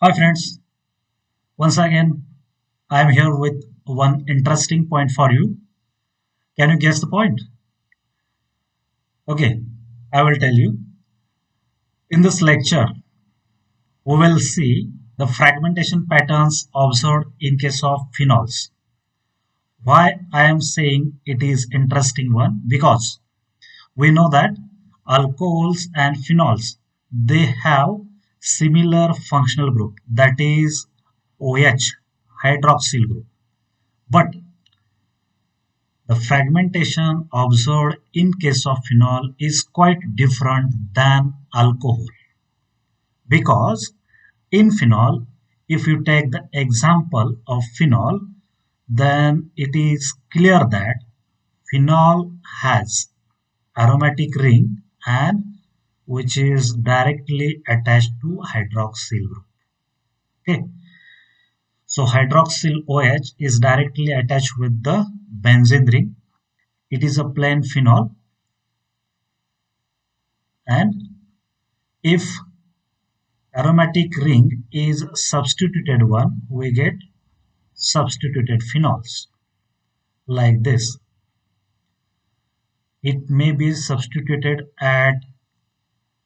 Hi friends, once again I am here with one interesting point for you. Can you guess the point? Okay, I will tell you. In this lecture, we will see the fragmentation patterns observed in case of phenols. Why I am saying it is interesting one? Because we know that alcohols and phenols they have similar functional group that is OH hydroxyl group. But the fragmentation observed in case of phenol is quite different than alcohol because in phenol, if you take the example of phenol, then it is clear that phenol has aromatic ring and which is directly attached to hydroxyl group. Okay, so hydroxyl OH is directly attached with the benzene ring. It is a plain phenol, and if aromatic ring is substituted one, we get substituted phenols like this. It may be substituted at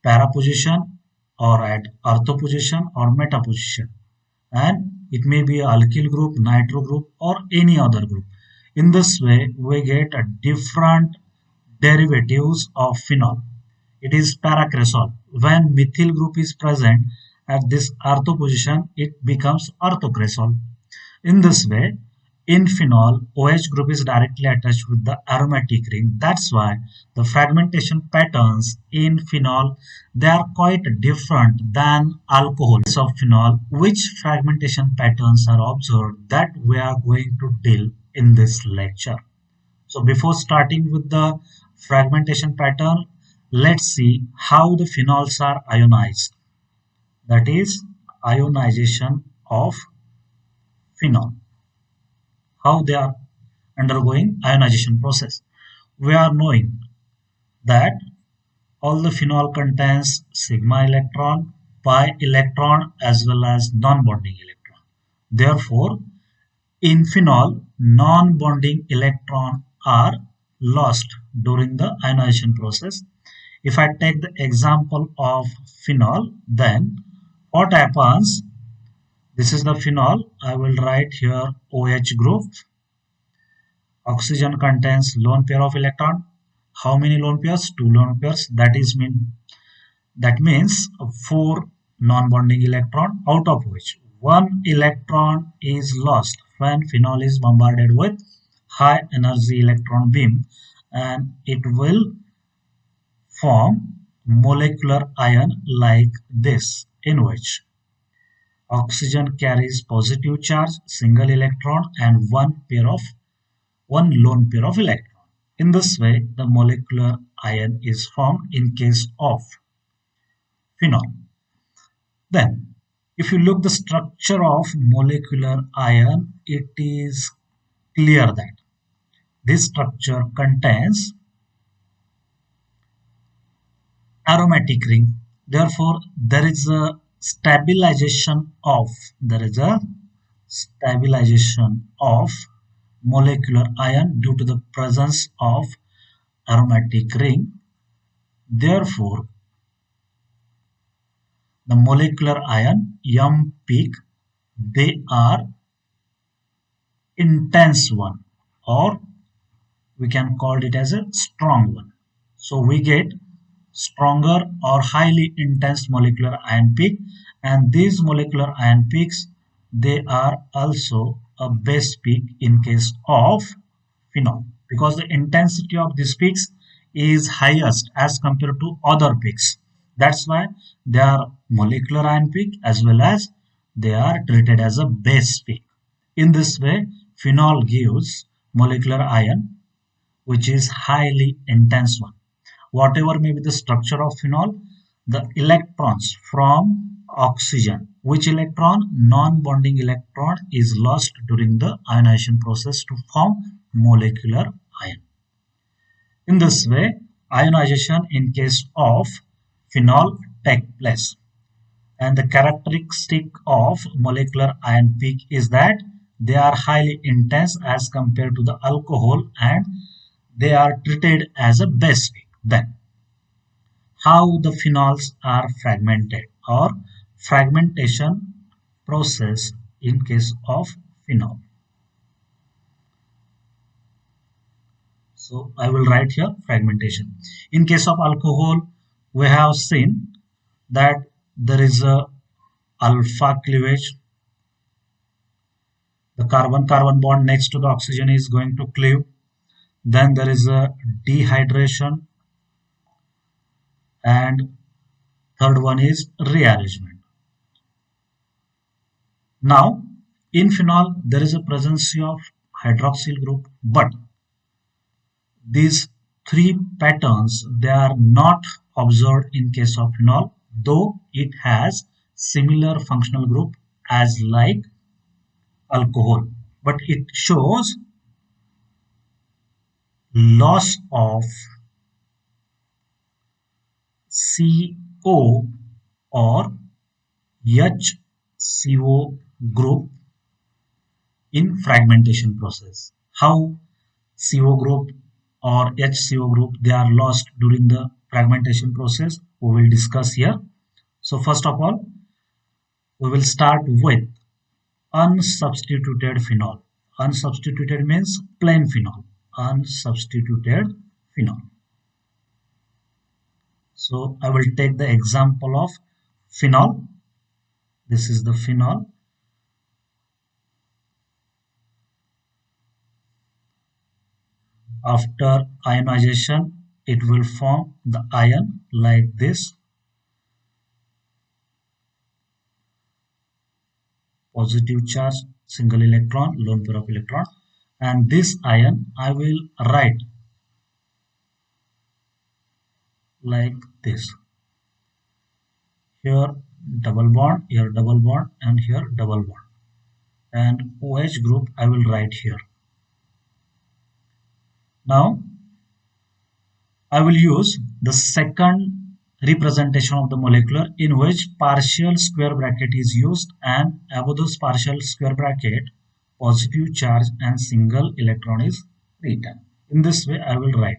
para position or at ortho position or meta position, and it may be alkyl group, nitro group, or any other group. In this way, we get a different derivatives of phenol. It is paracresol. When methyl group is present at this ortho position, it becomes orthocresol. In this way, in phenol, OH group is directly attached with the aromatic ring. That's why the fragmentation patterns in phenol they are quite different than alcohol. Of phenol, which fragmentation patterns are observed that we are going to deal in this lecture. So before starting with the fragmentation pattern, let's see how the phenols are ionized. That is ionization of phenol. How they are undergoing ionization process. We are knowing that all the phenol contains sigma electron, pi electron as well as non-bonding electron. Therefore, in phenol, non-bonding electrons are lost during the ionization process. If I take the example of phenol, then what happens? This is the phenol. I will write here OH group. Oxygen contains lone pair of electron. How many lone pairs? Two lone pairs. That means four non-bonding electron, out of which one electron is lost when phenol is bombarded with high energy electron beam, and it will form molecular ion like this, in which oxygen carries positive charge, single electron, and one lone pair of electron. In this way, the molecular ion is formed in case of phenol. Then, if you look the structure of molecular ion, it is clear that this structure contains aromatic ring. Therefore, there is a stabilization of molecular ion due to the presence of aromatic ring. Therefore, the molecular ion M peak they are intense one, or we can call it as a strong one. So we get stronger or highly intense molecular ion peak, and these molecular ion peaks they are also a base peak in case of phenol, because the intensity of these peaks is highest as compared to other peaks. That's why they are molecular ion peak as well as they are treated as a base peak. In this way, phenol gives molecular ion which is highly intense one. Whatever may be the structure of phenol, the electrons from oxygen, which electron? Non-bonding electron is lost during the ionization process to form molecular ion. In this way, ionization in case of phenol take place. And the characteristic of molecular ion peak is that they are highly intense as compared to the alcohol, and they are treated as a base peak. Then how the phenols are fragmented or fragmentation process in case of phenol. So I will write here fragmentation. In case of alcohol, we have seen that there is a alpha cleavage. The carbon-carbon bond next to the oxygen is going to cleave. Then there is a dehydration, and third one is rearrangement. Now, in phenol, there is a presence of hydroxyl group, but these three patterns they are not observed in case of phenol, though it has similar functional group as like alcohol, but it shows loss of CO or HCO group in fragmentation process. How CO group or HCO group they are lost during the fragmentation process we will discuss here. So first of all we will start with unsubstituted phenol. Unsubstituted means plain phenol. Unsubstituted phenol. So I will take the example of phenol. This is the phenol. After ionization, it will form the ion like this. Positive charge, single electron, lone pair of electron. And this ion I will write like this. Here double bond, and here double bond. And OH group I will write here. Now I will use the second representation of the molecule in which partial square bracket is used, and above this partial square bracket positive charge and single electron is written. In this way I will write.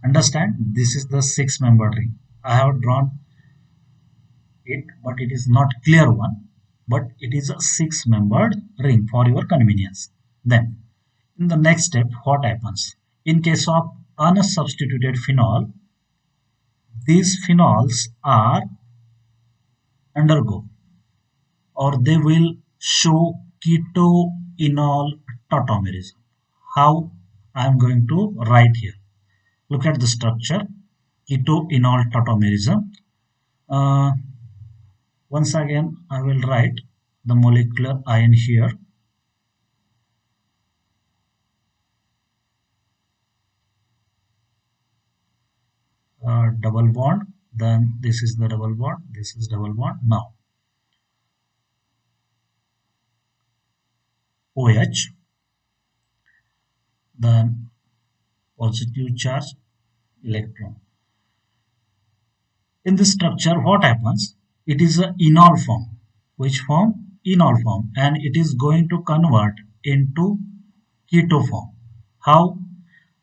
Understand, this is the 6-membered ring. I have drawn it, but it is not clear one, but it is a 6-membered ring for your convenience. Then in the next step what happens? In case of unsubstituted phenol, these phenols are undergo or they will show keto-enol tautomerism. How I am going to write here? Look at the structure, keto-enol tautomerism. Once again I will write the molecular ion here. Double bond, then this is the double bond, this is double bond. Now OH, then positive charge electron. In this structure what happens? It is a enol form. Which form? Enol form, and it is going to convert into keto form. How?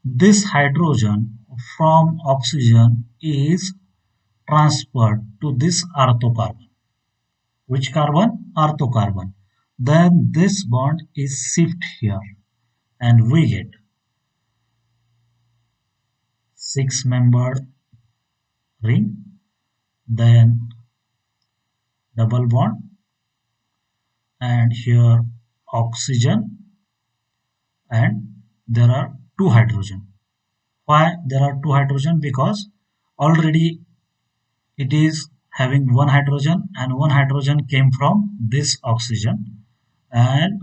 This hydrogen from oxygen is transferred to this orthocarbon. Which carbon? Orthocarbon. Then this bond is shifted here and we get 6-membered ring, then double bond, and here oxygen, and there are 2 hydrogen. Why there are 2 hydrogen? Because already it is having 1 hydrogen, and 1 hydrogen came from this oxygen, and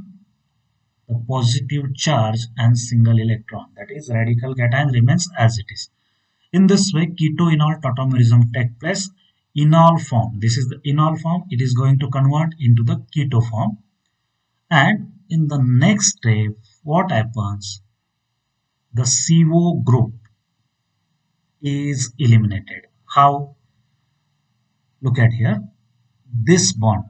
the positive charge and single electron, that is radical cation, remains as it is. In this way keto-enol tautomerism takes place. Enol form, this is the enol form, it is going to convert into the keto form, and in the next step what happens? The CO group is eliminated. How? Look at here. This bond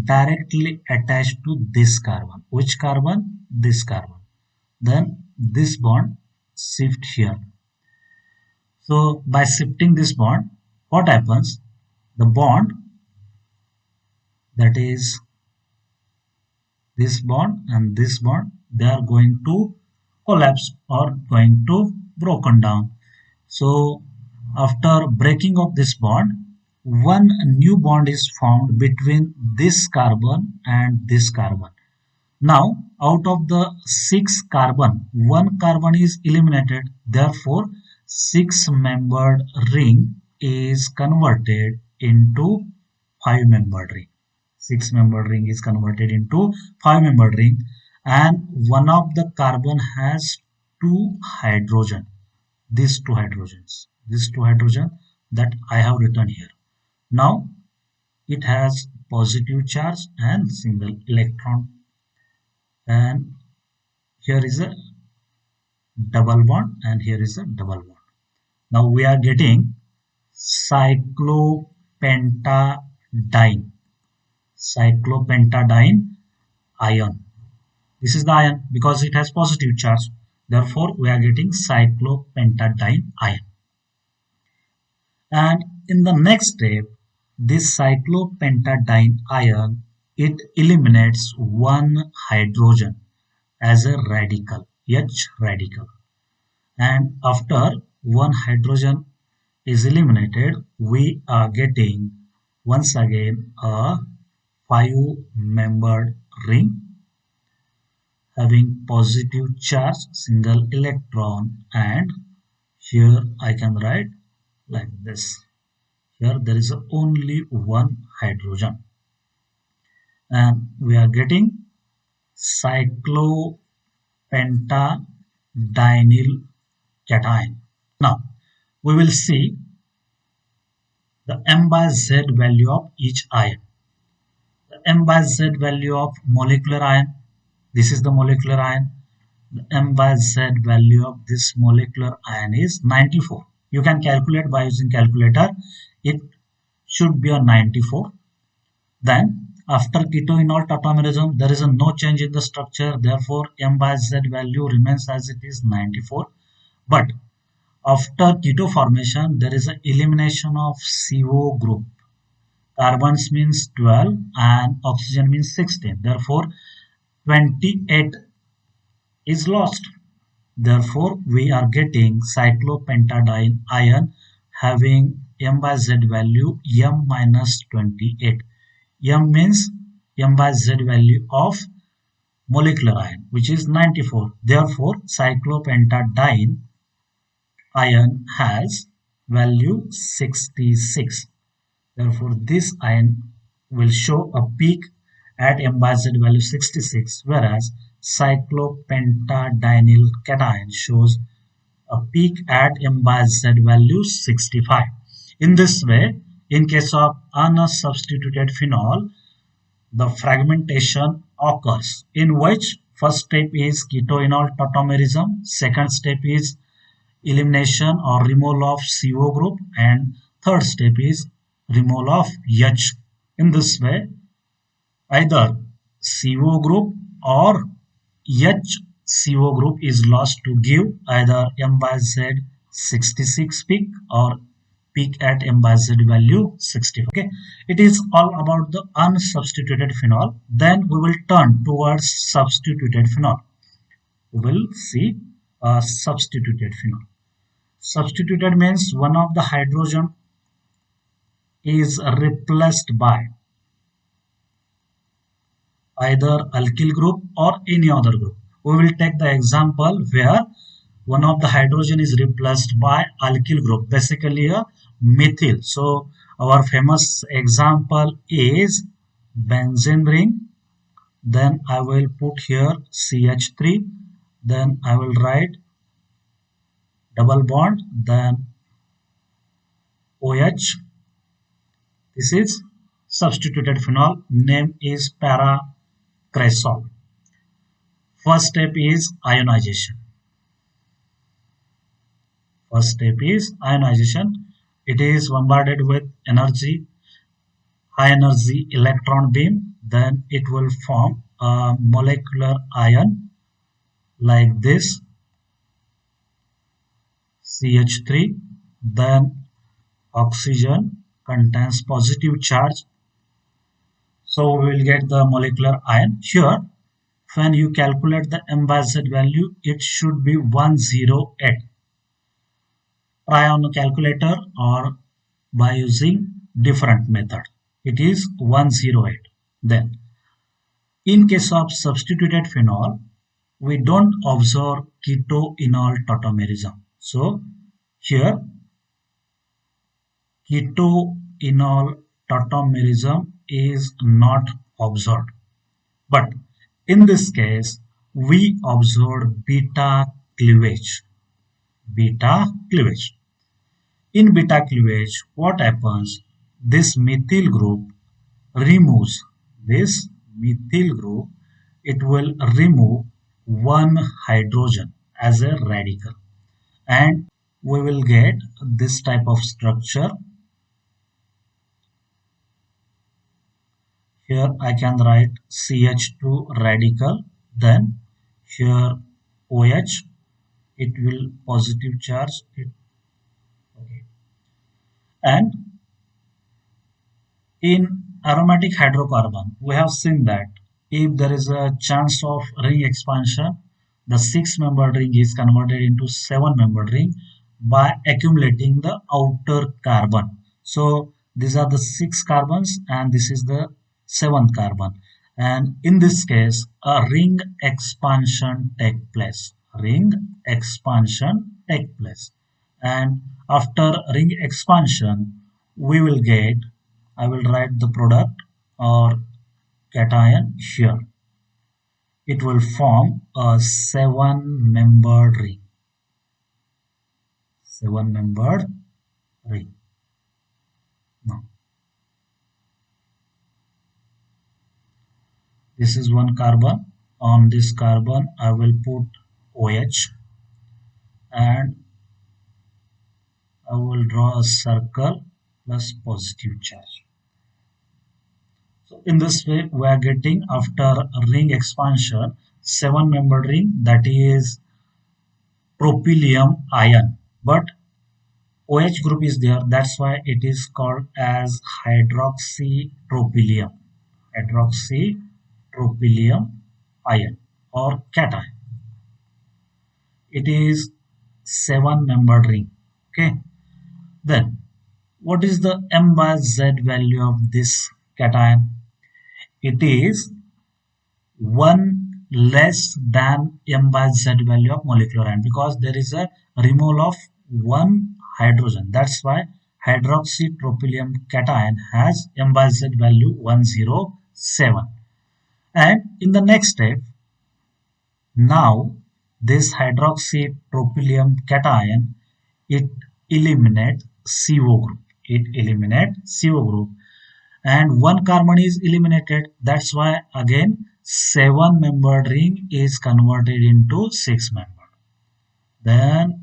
directly attached to this carbon. Which carbon? This carbon. Then this bond shift here. So by shifting this bond, what happens? The bond, that is this bond and this bond, they are going to collapse or going to broken down. So after breaking of this bond, one new bond is formed between this carbon and this carbon. Now, out of the 6 carbon, 1 carbon is eliminated. Therefore, 6-membered ring is converted into 5-membered ring. 6-membered ring is converted into 5-membered ring, and one of the carbon has 2 hydrogen. These two hydrogen that I have written here. Now, it has positive charge and single electron, and here is a double bond and here is a double bond. Now we are getting cyclopentadiene, cyclopentadiene ion. This is the ion because it has positive charge. Therefore, we are getting cyclopentadiene ion. And in the next step, this cyclopentadiene ion, it eliminates one hydrogen as a radical, H radical. And after one hydrogen is eliminated, we are getting once again a 5-membered ring having positive charge, single electron, and here I can write like this. Here there is only one hydrogen, and we are getting cyclopentadienyl cation. Now we will see the M by Z value of each ion. The M by Z value of molecular ion. This is the molecular ion. The M by Z value of this molecular ion is 94. You can calculate by using calculator. It should be a 94. Then after keto-enol tautomerism, there is a no change in the structure. Therefore, M by Z value remains as it is 94. But after keto formation, there is an elimination of CO group. Carbons means 12 and oxygen means 16. Therefore, 28 is lost. Therefore, we are getting cyclopentadiene ion having M by Z value M minus 28. M means M by Z value of molecular ion, which is 94. Therefore, cyclopentadiene ion has value 66. Therefore, this ion will show a peak at M by Z value 66, whereas cyclopentadienyl cation shows a peak at M by Z value 65. In this way, in case of unsubstituted phenol, the fragmentation occurs, in which first step is keto-enol tautomerism, second step is elimination or removal of CO group, and third step is removal of H. In this way, either CO group or HCO group is lost to give either M by Z 66 peak or peak at M by Z value 65. Okay, it is all about the unsubstituted phenol. Then we will turn towards substituted phenol. We will see substituted phenol. Substituted means one of the hydrogen is replaced by either alkyl group or any other group. We will take the example where one of the hydrogen is replaced by alkyl group, basically a methyl. So our famous example is benzene ring. Then I will put here CH3. Then I will write double bond, then OH. This is substituted phenol. Name is paracresol. First step is ionization. First step is ionization. It is bombarded with energy, high energy electron beam, then it will form a molecular ion like this CH3, then oxygen contains positive charge, so we will get the molecular ion. Here, when you calculate the M by Z value, it should be 108. Try on a calculator or by using different method. It is 108. Then, in case of substituted phenol, we don't observe keto-enol tautomerism. So, here keto-enol tautomerism is not observed. But in this case, we observed beta cleavage. Beta cleavage. In beta cleavage, what happens? This methyl group removes this methyl group. It will remove one hydrogen as a radical, and we will get this type of structure. Here I can write CH2 radical, then here OH, it will positive charge it, okay. And in aromatic hydrocarbon, we have seen that if there is a chance of ring expansion, the six-membered ring is converted into seven-membered ring by accumulating the outer carbon. So these are the six carbons and this is the seventh carbon. And in this case, a ring expansion take place. Ring expansion take place. And after ring expansion, we will get, I will write the product or cation here. It will form a seven-membered ring. Seven-membered ring. Now, this is one carbon. On this carbon, I will put OH and I will draw a circle plus positive charge. So in this way, we are getting after ring expansion, seven-membered ring, that is propylium ion. But OH group is there, that's why it is called as hydroxytropylium. Hydroxytropylium ion or cation. It is seven-membered ring. Okay. Then, what is the M by Z value of this cation? It is 1 less than M by Z value of molecular ion because there is a removal of one hydrogen. That's why hydroxytropylium cation has M by Z value 107. And in the next step, now this hydroxytropylium cation, it eliminates CO group. It eliminates CO group. And one carbon is eliminated. That's why again seven-membered ring is converted into six-membered. Then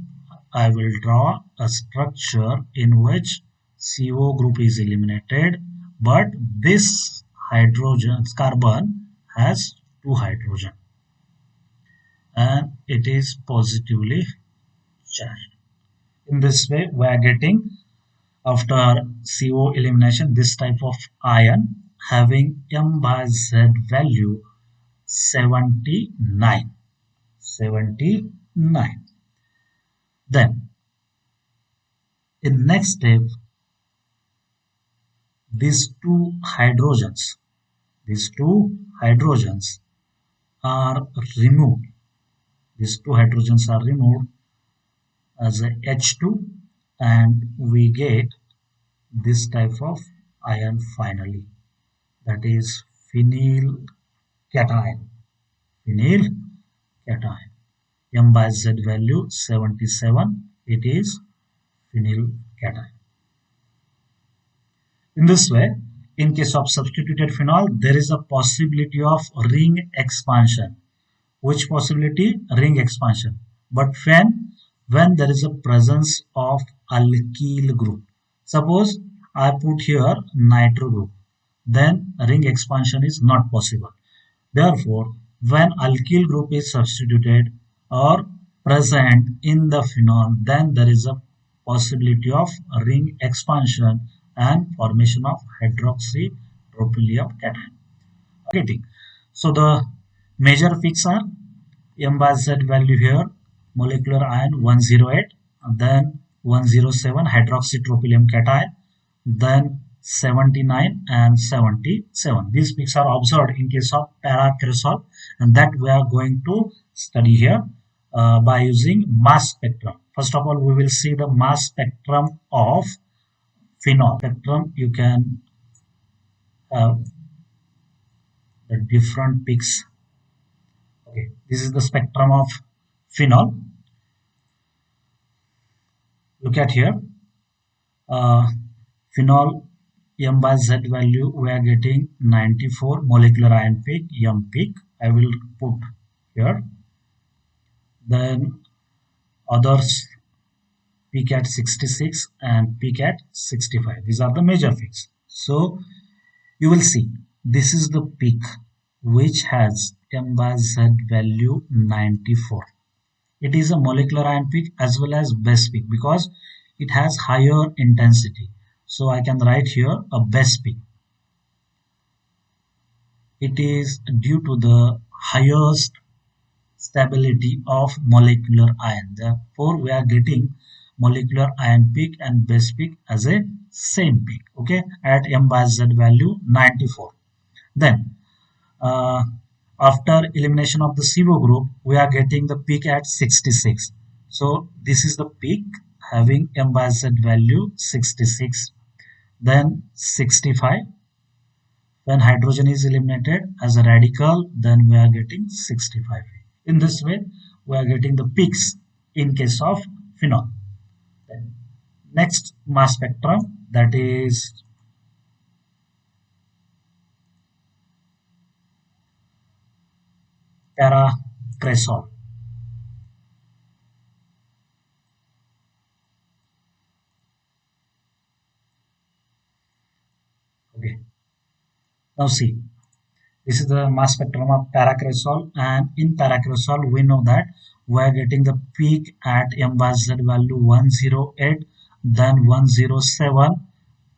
I will draw a structure in which CO group is eliminated, but this hydrogen carbon has two hydrogen and it is positively charged. In this way, we are getting after CO elimination this type of ion having M by Z value 79. 79. Then in next step, these two hydrogens are removed. These two hydrogens are removed as a H2 and we get this type of ion finally, that is phenyl cation. Phenyl cation. M by Z value 77. It is phenyl cation. In this way, in case of substituted phenol, there is a possibility of ring expansion. Which possibility? Ring expansion. But when there is a presence of alkyl group. Suppose I put here nitro group, then ring expansion is not possible. Therefore, when alkyl group is substituted or present in the phenol, then there is a possibility of ring expansion and formation of hydroxypropylium cation. Getting. So the major fix are M by Z value here, molecular ion 108, then 107 hydroxytropylium cation, then 79 and 77. These peaks are observed in case of paracresol, and that we are going to study here by using mass spectrum. First of all, we will see the mass spectrum of phenol. Spectrum, you can have the different peaks. Okay, this is the spectrum of phenol. Look at here. Uh, Phenol M by Z value we are getting 94 molecular ion peak M peak. I will put here. Then others peak at 66 and peak at 65. These are the major peaks. So you will see this is the peak which has M by Z value 94. It is a molecular ion peak as well as base peak because it has higher intensity. So I can write here a base peak. It is due to the highest stability of molecular ion. Therefore, we are getting molecular ion peak and base peak as a same peak. Okay, at M by Z value 94. Then uh, after elimination of the CO group, we are getting the peak at 66. So this is the peak having M by Z value 66. Then 65. When hydrogen is eliminated as a radical, then we are getting 65. In this way, we are getting the peaks in case of phenol. Then next mass spectrum, that is paracresol. Okay. Now see, this is the mass spectrum of paracresol, and in paracresol we know that we are getting the peak at M by Z value 108, then 107,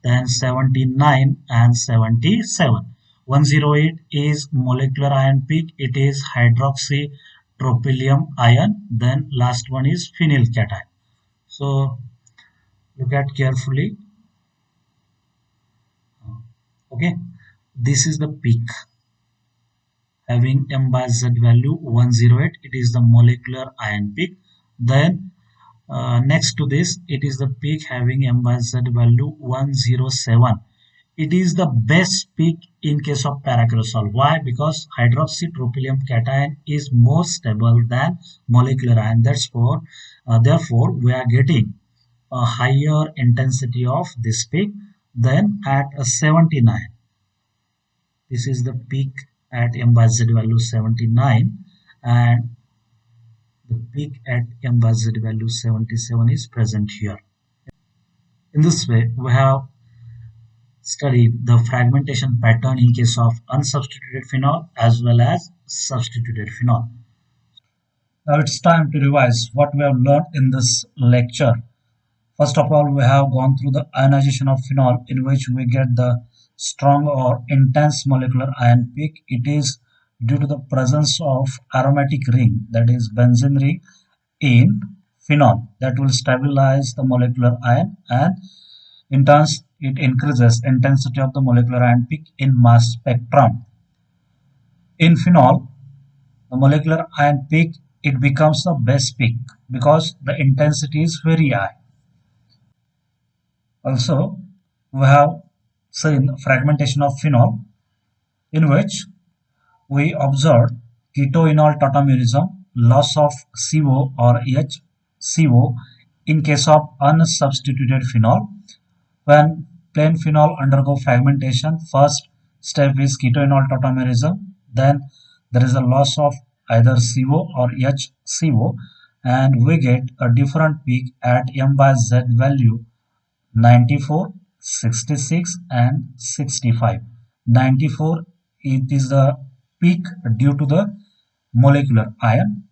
then 79 and 77. 108 is molecular ion peak, it is hydroxytropylium ion, then last one is phenyl cation. So look at carefully. Okay, this is the peak having M by Z value 108. It is the molecular ion peak. Then next to this, it is the peak having M by Z value 107. It is the best peak in case of paracresol. Why? Because hydroxytropylium cation is more stable than molecular ion. Therefore, we are getting a higher intensity of this peak. Then at a 79, this is the peak at M by Z value 79, and the peak at M by Z value 77 is present here. In this way, we have studied the fragmentation pattern in case of unsubstituted phenol as well as substituted phenol. Now it's time to revise what we have learned in this lecture. First of all, we have gone through the ionization of phenol, in which we get the strong or intense molecular ion peak. It is due to the presence of aromatic ring, that is benzene ring, in phenol that will stabilize the molecular ion, and in turn it increases intensity of the molecular ion peak in mass spectrum. In phenol, the molecular ion peak, it becomes the base peak because the intensity is very high. Also, we have seen fragmentation of phenol, in which we observed ketoenol tautomerism, loss of CO or HCO in case of unsubstituted phenol. When plain phenol undergo fragmentation, first step is ketoenol tautomerism, then there is a loss of either CO or HCO, and we get a different peak at M by Z value 94, 66, and 65. 94, it is the peak due to the molecular ion.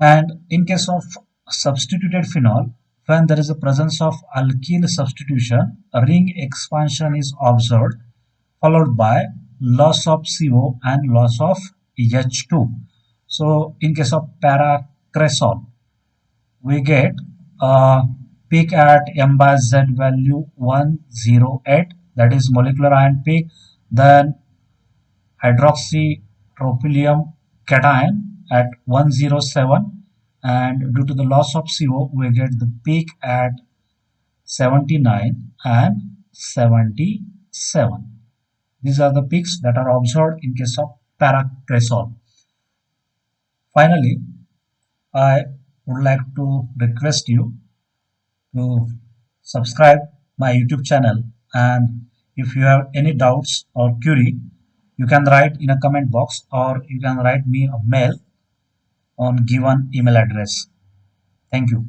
And in case of substituted phenol, when there is a presence of alkyl substitution, ring expansion is observed, followed by loss of CO and loss of H2. So in case of paracresol, we get a peak at M by Z value 108, that is molecular ion peak. Then hydroxytropylium cation at 107, and due to the loss of CO we get the peak at 79 and 77. These are the peaks that are observed in case of paracresol. Finally, I would like to request you to subscribe my YouTube channel, and if you have any doubts or query, you can write in a comment box or you can write me a mail on given email address. Thank you.